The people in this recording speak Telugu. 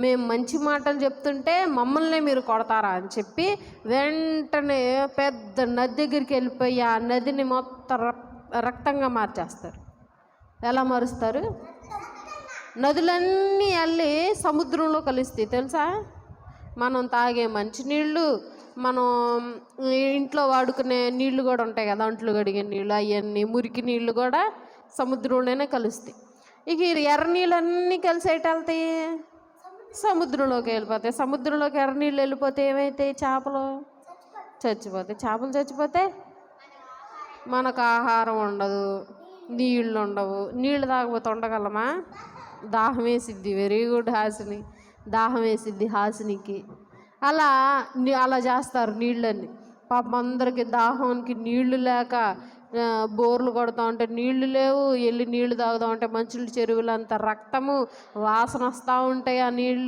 మేము మంచి మాటలు చెప్తుంటే మమ్మల్ని మీరు కొడతారా అని చెప్పి వెంటనే పెద్ద నది దగ్గరికి వెళ్ళిపోయి ఆ నదిని మొత్తం రక్తంగా మార్చేస్తారు. ఎలా మారుస్తారు? నదులన్నీ వెళ్ళి సముద్రంలో కలుస్తాయి తెలుసా. మనం తాగే మంచినీళ్ళు, మనం ఇంట్లో వాడుకునే నీళ్లు కూడా ఉంటాయి కదా, అంట్లు కడిగే నీళ్ళు, అవన్నీ మురికి నీళ్ళు కూడా సముద్రంలోనే కలుస్తాయి. ఇక ఎర్ర నీళ్ళన్నీ కలిసి ఎటు వెళ్తాయి? సముద్రంలోకి వెళ్ళిపోతాయి. సముద్రంలోకి ఎర్ర నీళ్ళు వెళ్ళిపోతే ఏమైతాయి? చేపలు చచ్చిపోతాయి. చేపలు చచ్చిపోతే మనకు ఆహారం ఉండదు, నీళ్ళు ఉండవు. నీళ్ళు తాగకపోతే ఉండగలమా? దాహం వేసిద్ది. వెరీ గుడ్ హాసిని, దాహం వేసిద్ది హాసినికి. అలా చేస్తారు నీళ్ళని. పాపం అందరికి దాహానికి నీళ్లు లేక బోర్లు కొడతా ఉంటే నీళ్లు లేవు, వెళ్ళి నీళ్లు తాగుదామంటే మంచుల చెరువులంతా రక్తము వాసన వస్తూ ఉంటాయి ఆ నీళ్ళు.